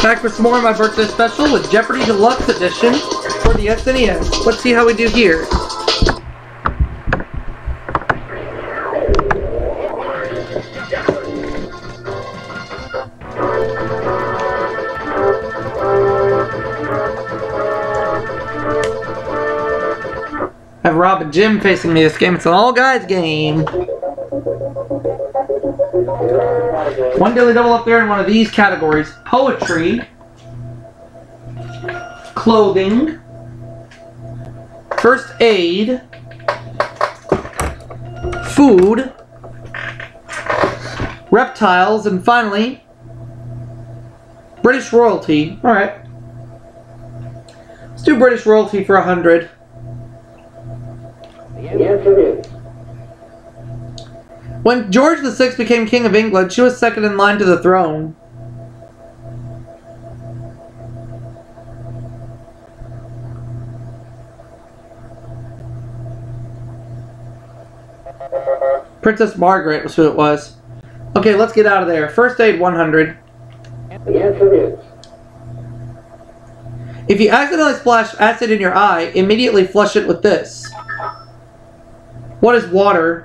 Back for some more of my birthday special with Jeopardy Deluxe Edition for the SNES. Let's see how we do here. I have Rob and Jim facing me this game. It's an all-guys game. One daily double up there in one of these categories. Poetry, clothing, first aid, food, reptiles, and finally, British royalty. Alright. Let's do British royalty for 100. Yes, it is. When George VI became King of England, she was second in line to the throne. Princess Margaret was who it was. Okay, let's get out of there. First aid 100. Yes, it is. If you accidentally splash acid in your eye, immediately flush it with this. What is water?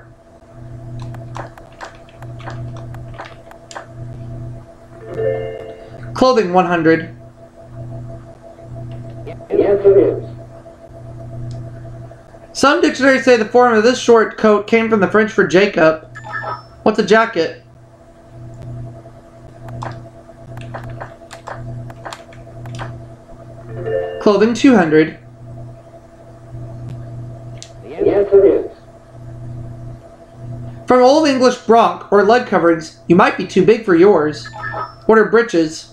Clothing 100. Yes, it is. Some dictionaries say the form of this short coat came from the French for Jacob. What's a jacket? Clothing 200. Yes, it is. From Old English bronc or leg coverings, you might be too big for yours. What are breeches?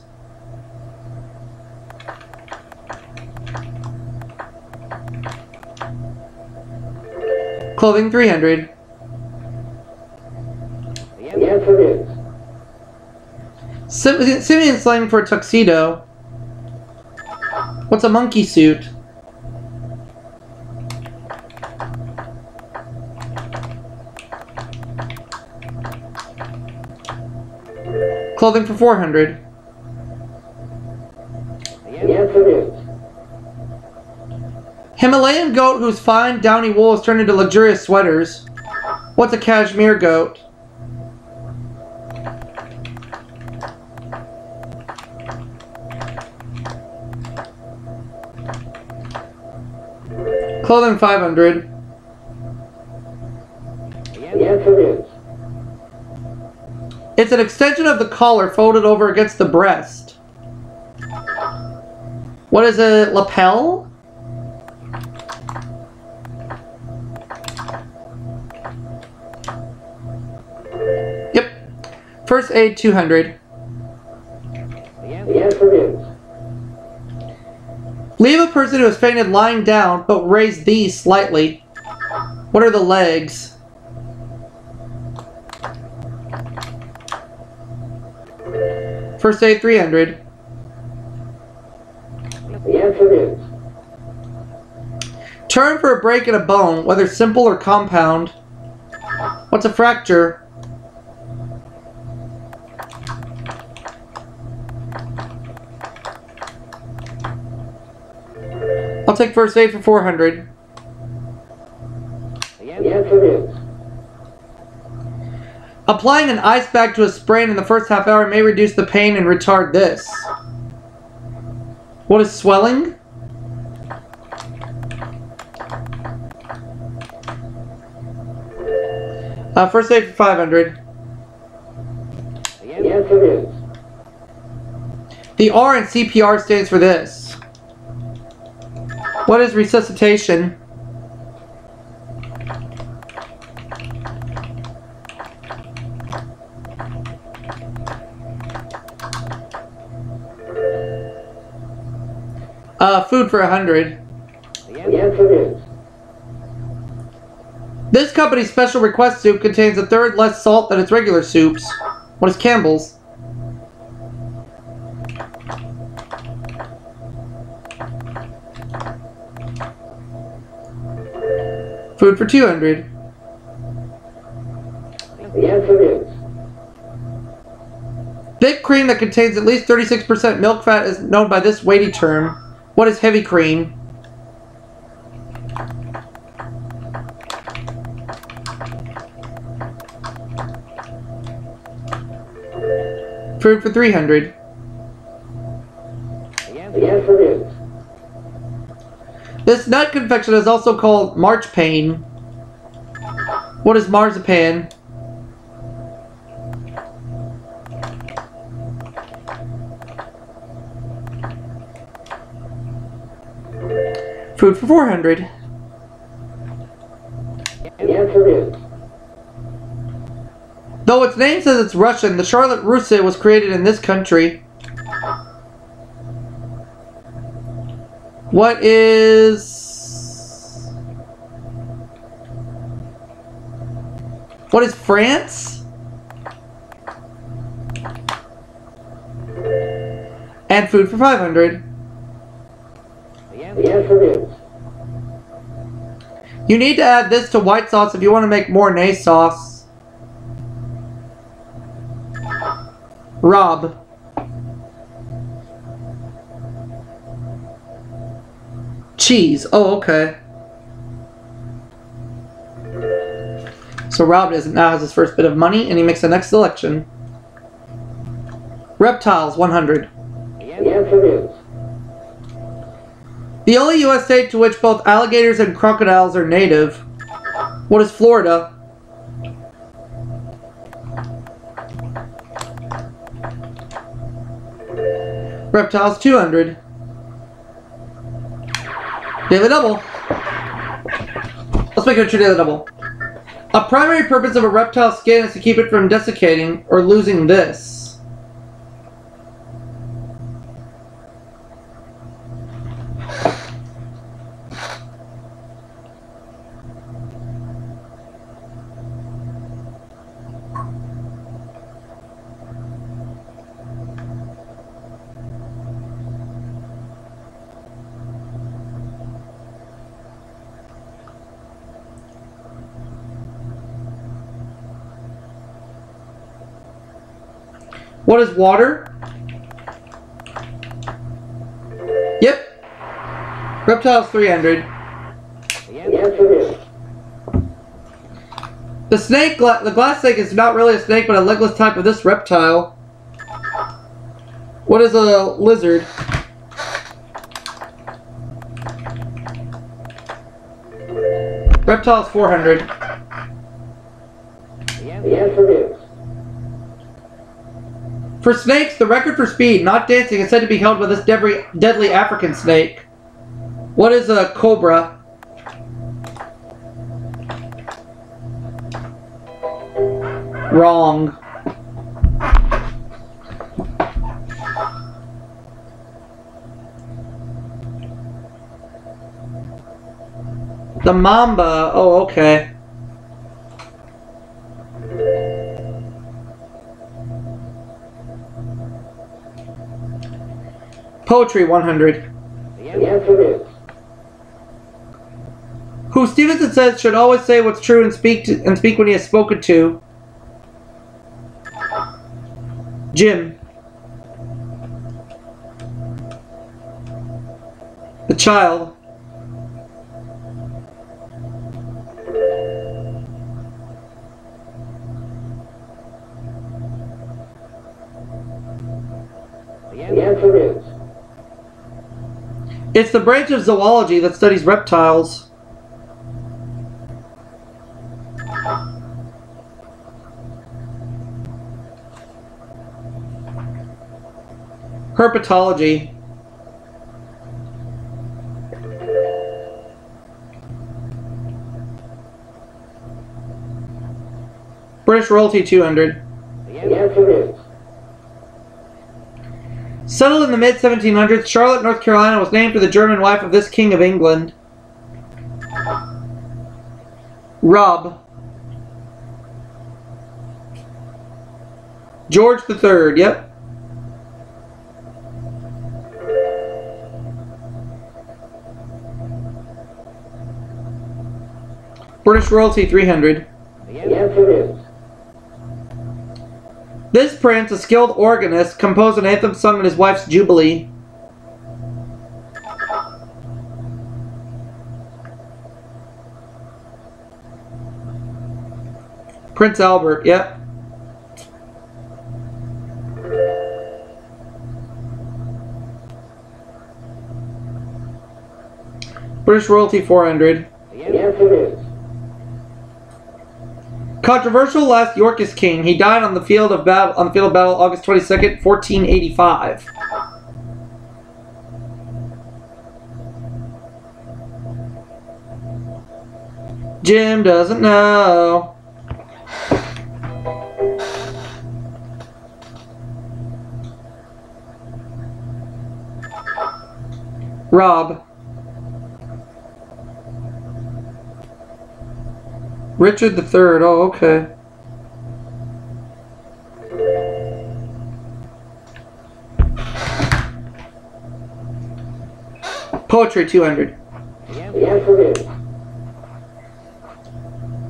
Clothing 300. Yes, it is. Simian slang for tuxedo. What's a monkey suit? Clothing for 400. Yes, it is. Himalayan goat whose fine, downy wool is turned into luxurious sweaters. What's a cashmere goat? Clothing 500. Yes, it is. It's an extension of the collar folded over against the breast. What is a lapel? Yep. First aid 200. Yes, it is. Leave a person who has fainted lying down, but raise these slightly. What are the legs? First aid 300. Yes, it is. Term for a break in a bone, whether simple or compound. What's a fracture? I'll take first aid for 400. Yes, it is. Applying an ice bag to a sprain in the first half hour may reduce the pain and retard this. What is swelling? First aid for 500. Yes, it is. The R in CPR stands for this. What is resuscitation? Food for 100. Yes, it is. This company's special request soup contains a third less salt than its regular soups. What is Campbell's? Food for 200. Yes, it is. Thick cream that contains at least 36% milk fat is known by this weighty term. What is heavy cream? Food for 300. The answer is This nut confection is also called marchpane. What is marzipan? Food for 400. the answer is Though its name says it's Russian, the Charlotte Russe was created in this country. What is France? And food for 500. the answer is You need to add this to white sauce if you want to make Mornay sauce. Rob. Cheese. Oh, okay. So Rob now has his first bit of money, and he makes the next selection. Reptiles, 100. the answer is The only U.S. state to which both alligators and crocodiles are native. What is Florida? Reptiles, 200. Daily double. Let's make it a true daily double. A primary purpose of a reptile's skin is to keep it from desiccating or losing this. What is water? Yep. Reptiles, 300. the answer is The snake, the glass snake is not really a snake, but a legless type of this reptile. What is a lizard? Reptiles, 400. the answer is For snakes, the record for speed, not dancing, is said to be held by this deadly African snake. What is a cobra? Wrong. The mamba. Oh, okay. Poetry, 100. the answer is Who Stevenson says should always say what's true and speak when he is spoken to. Jim. The child. the answer is It's the branch of zoology that studies reptiles. Herpetology. British royalty, 200. the answer is Settled in the mid-1700s, Charlotte, North Carolina was named for the German wife of this King of England. Rob. George III, yep. British royalty, 300. the answer is This prince, a skilled organist, composed an anthem sung in his wife's jubilee. Prince Albert, yep. British royalty 400. The answer is Controversial last Yorkist king. He died on the field of battle August 22nd, 1485. Jim doesn't know. Rob. Richard III. Oh, okay. Poetry 200. the answer is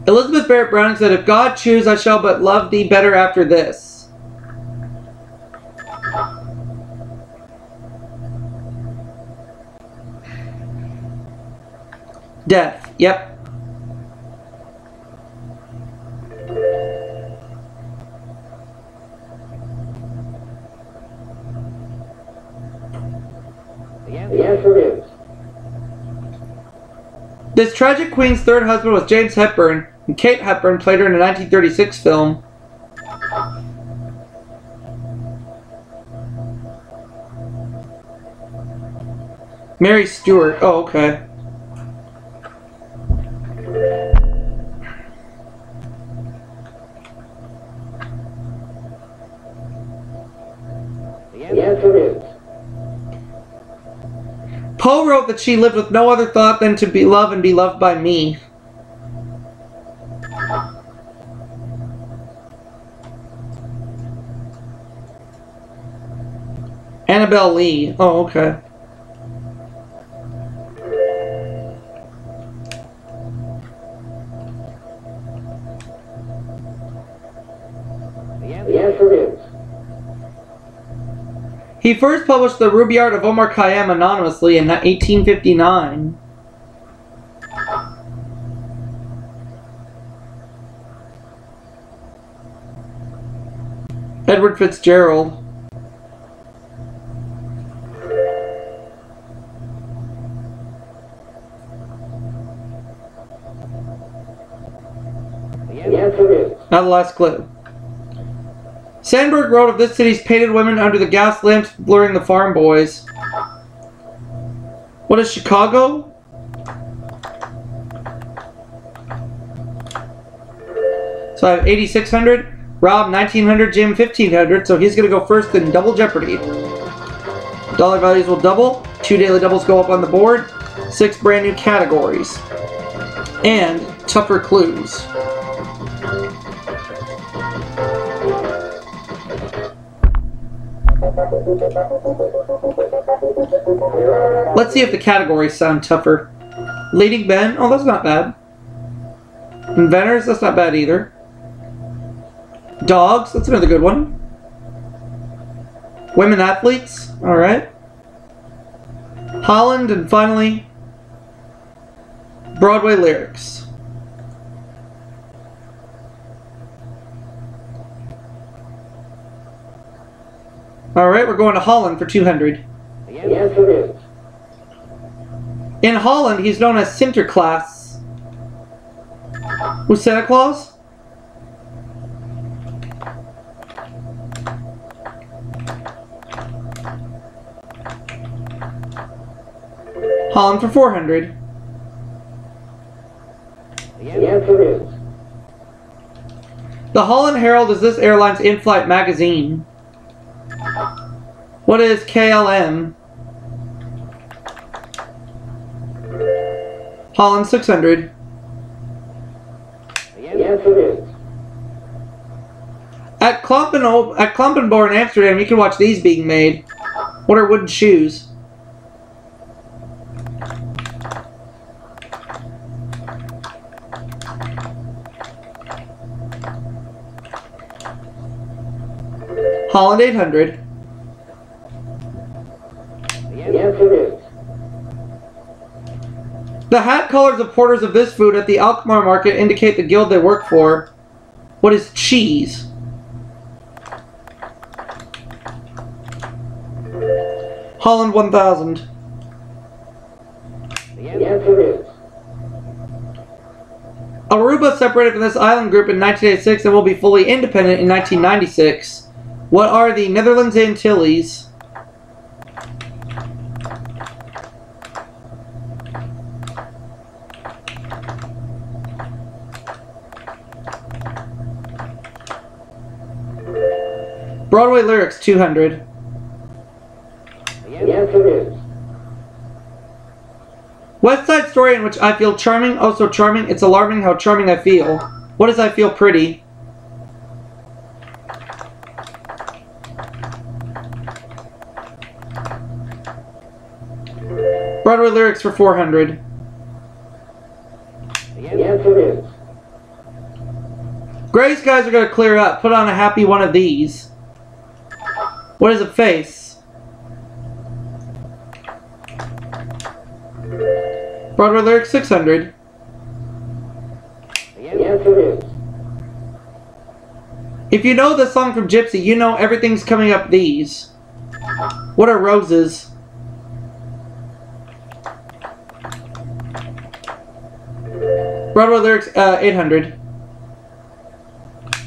Elizabeth Barrett Browning said, "If God choose, I shall but love thee better after this." Death. Yep. the answer is This tragic queen's third husband was James Hepburn, and Kate Hepburn played her in a 1936 film. Mary Stuart. Oh, okay. the answer is Poe wrote that she lived with no other thought than to be loved and be loved by me. Annabelle Lee. Oh, okay. the answer is He first published the Rubaiyat of Omar Khayyam anonymously in 1859. Edward Fitzgerald. the answer is Now the last clue. Sandberg wrote of this city's painted women under the gas lamps blurring the farm boys. What is Chicago? So I have 8,600, Rob 1,900, Jim 1,500, so he's going to go first in Double Jeopardy. Dollar values will double, 2 daily doubles go up on the board, 6 brand new categories, and tougher clues. Let's see if the categories sound tougher. Leading Ben, oh that's not bad. Inventors, that's not bad either. Dogs, that's another good one. Women athletes, alright. Holland, and finally, Broadway lyrics. Alright, we're going to Holland for 200. the answer is In Holland, he's known as Sinterklaas. Who's Santa Claus? Holland for 400. the answer is The Holland Herald is this airline's in-flight magazine. What is KLM? Holland 600. the answer is At Klampenborg in Amsterdam, you can watch these being made. What are wooden shoes? Holland 800. The answer is The hat colors of porters of this food at the Alkmaar market indicate the guild they work for. What is cheese? Holland 1000. the answer is Aruba separated from this island group in 1986 and will be fully independent in 1996. What are the Netherlands Antilles? Broadway lyrics 200. the answer is West Side Story in which I feel charming, oh so charming, it's alarming how charming I feel. What does I feel pretty? Broadway lyrics for 400. the answer is Gray skies are going to clear up. Put on a happy one of these. What is a face? Broadway lyrics 600. the answer is If you know the song from Gypsy, you know everything's coming up these. What are roses? Broadway lyrics 800.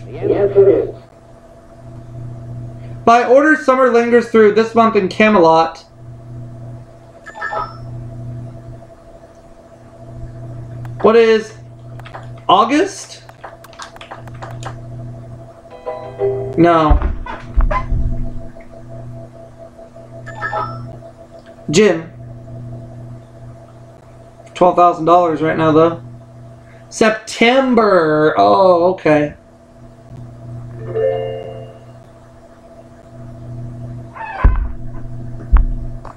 the answer is By order, summer lingers through this month in Camelot. What is August? No. Jim. $12,000 right now, though. September. Oh, okay.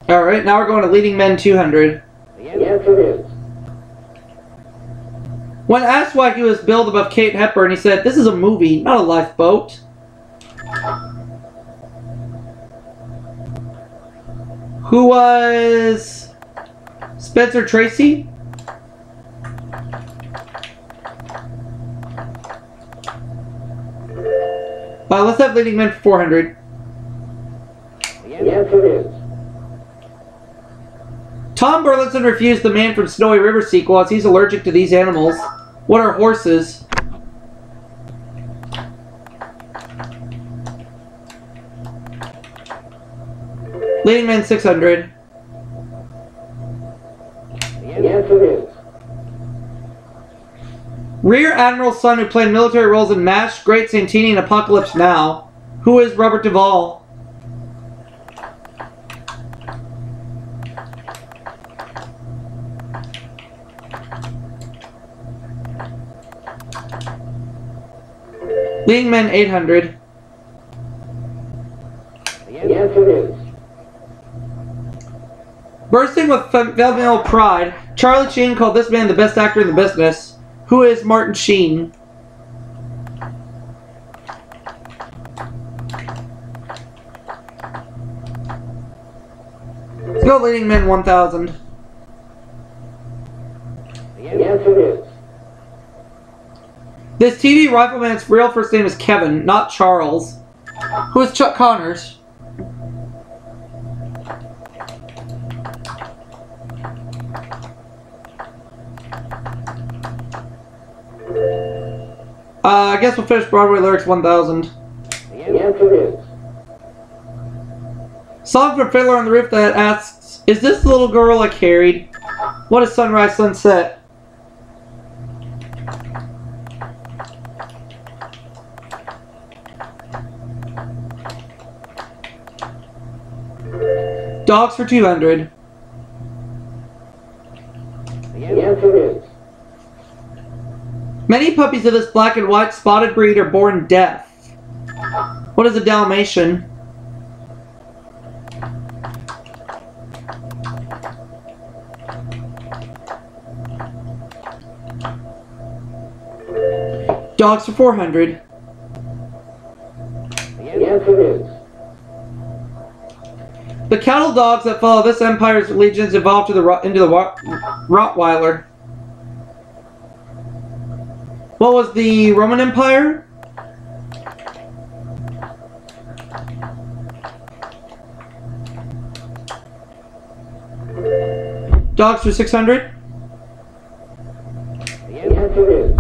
Alright, now we're going to Leading Men 200. the answer is When asked why he was billed above Kate Hepburn, he said, "This is a movie, not a lifeboat." Who was Spencer Tracy? Let's have Leading Men for 400. the answer is Tom Burlinson refused the Man from Snowy River sequel as he's allergic to these animals. What are horses? Leading Men 600. the answer is Rear Admiral's son who played military roles in MASH, Great Santini, and Apocalypse Now. Who is Robert Duvall? Leading Men 800. the answer is Bursting with female pride, Charlie Sheen called this man the best actor in the business. Who is Martin Sheen? Let's go Leading Men 1000. the answer is This TV rifleman's real first name is Kevin, not Charles. Who is Chuck Connors? I guess we'll finish Broadway lyrics 1000. the answer is Song from Fiddler on the Roof that asks, "Is this the little girl I carried?" What is Sunrise Sunset? Dogs for 200. the answer is Many puppies of this black and white spotted breed are born deaf. What is a Dalmatian? Dogs for 400. the answer is The cattle dogs that follow this empire's legions evolved into the Rottweiler. What was the Roman Empire? Dogs for 600. The answer is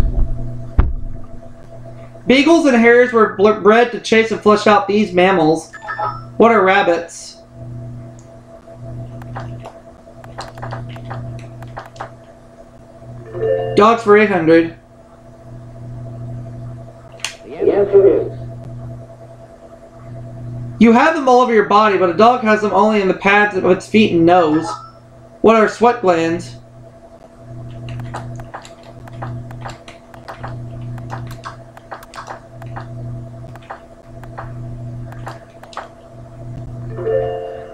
Beagles and hares were bred to chase and flush out these mammals. What are rabbits? Dogs for 800. the answer is You have them all over your body, but a dog has them only in the pads of its feet and nose. What are sweat glands?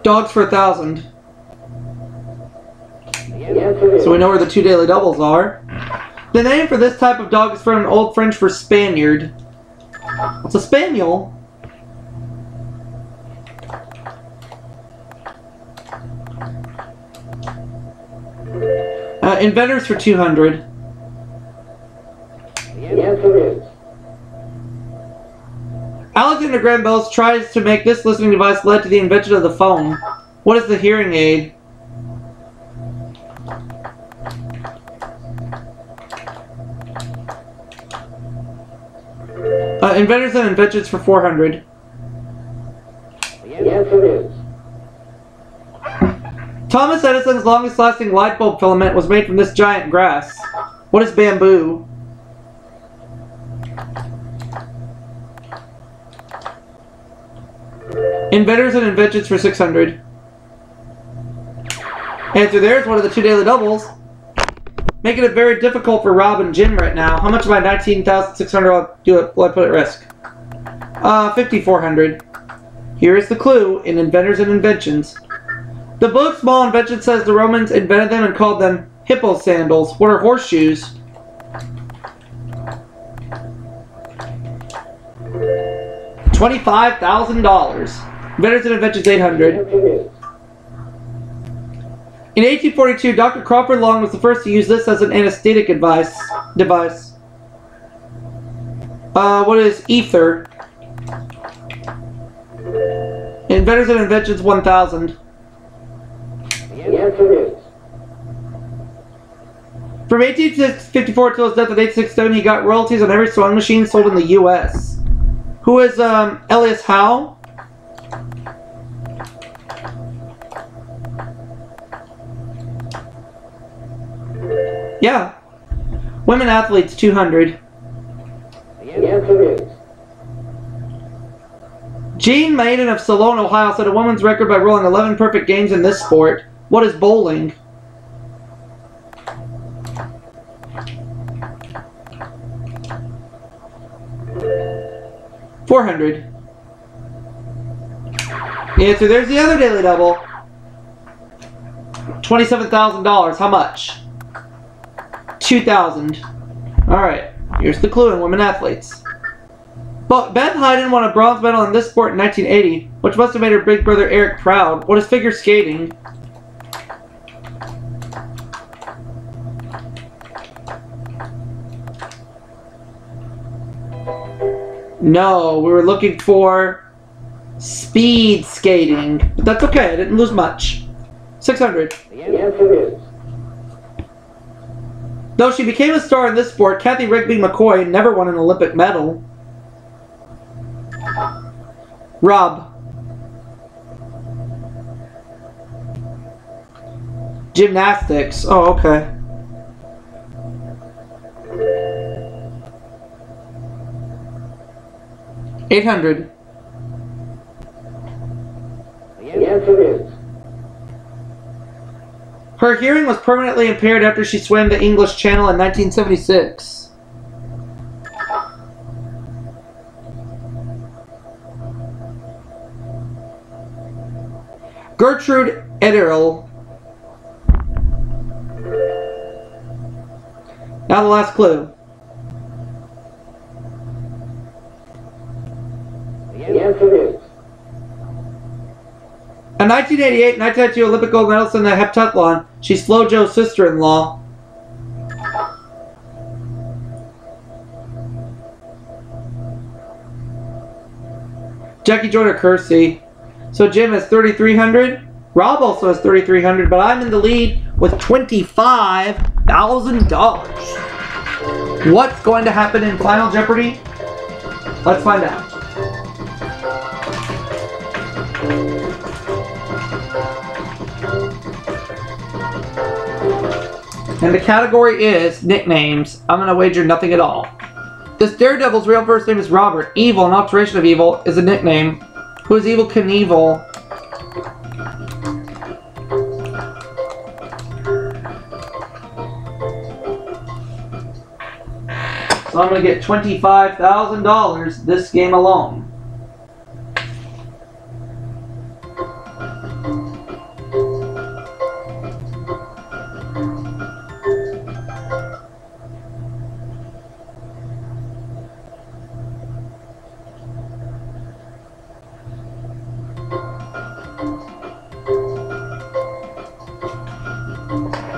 Dogs for 1,000. the answer is So we know where the 2 daily doubles are. The name for this type of dog is from Old French for Spaniard. What's a spaniel? Inventors for 200. the answer is Alexander Graham Bell tries to make this listening device led to the invention of the phone. What is the hearing aid? Inventors and inventions for 400. the answer is Thomas Edison's longest lasting light bulb filament was made from this giant grass. What is bamboo? Inventors and inventions for 600. Answer there is one of the 2 daily doubles. Making it very difficult for Rob and Jim right now. How much of my 19,600 will I put at risk? 5,400. Here is the clue in Inventors and Inventions. The book Small Inventions says the Romans invented them and called them hippo sandals. What are horseshoes? $25,000. Inventors and Inventions 800. the answer is In 1842, Dr. Crawford Long was the first to use this as an anesthetic device. What is ether? Inventors and Inventions 1,000. the answer is From 1854 till his death in 1867, he got royalties on every sewing machine sold in the U.S. Who is Elias Howe? Yeah. Women athletes 200. the answer is Jean Maiden of Salone, Ohio set a woman's record by rolling 11 perfect games in this sport. What is bowling? $400. The answer there's the other daily double. $27,000. How much? 2,000. Alright, here's the clue in women athletes. But Beth Hayden won a bronze medal in this sport in 1980, which must have made her big brother Eric proud. What is figure skating? No, we were looking for speed skating. But that's okay, I didn't lose much. 600. the answer is Though she became a star in this sport, Kathy Rigby McCoy never won an Olympic medal. Rob. Gymnastics. Oh, okay. $800. the answer is Her hearing was permanently impaired after she swam the English Channel in 1976. Gertrude Ederle. Now the last clue. the answer is A 1988 1992 Olympic gold medalist in the heptathlon. She's Flojo's sister-in-law. Jackie Jordan Kersey. So Jim has 3,300. Rob also has 3,300, but I'm in the lead with $25,000. What's going to happen in Final Jeopardy? Let's find out. And the category is nicknames. I'm going to wager nothing at all. This Daredevil's real first name is Robert. Evil, an alteration of Evil, is a nickname. Who is Evil Knievel? So I'm going to get $25,000 this game alone.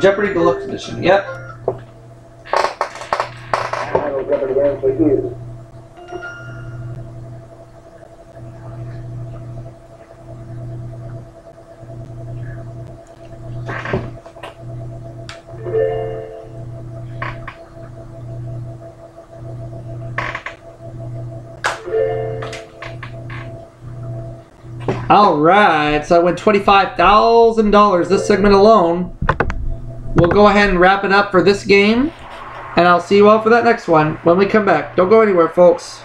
Jeopardy Deluxe Edition, yep. Untitled Jeopardy answer is. Alright, so I win $25,000 this segment alone. We'll go ahead and wrap it up for this game, and I'll see you all for that next one when we come back. Don't go anywhere, folks.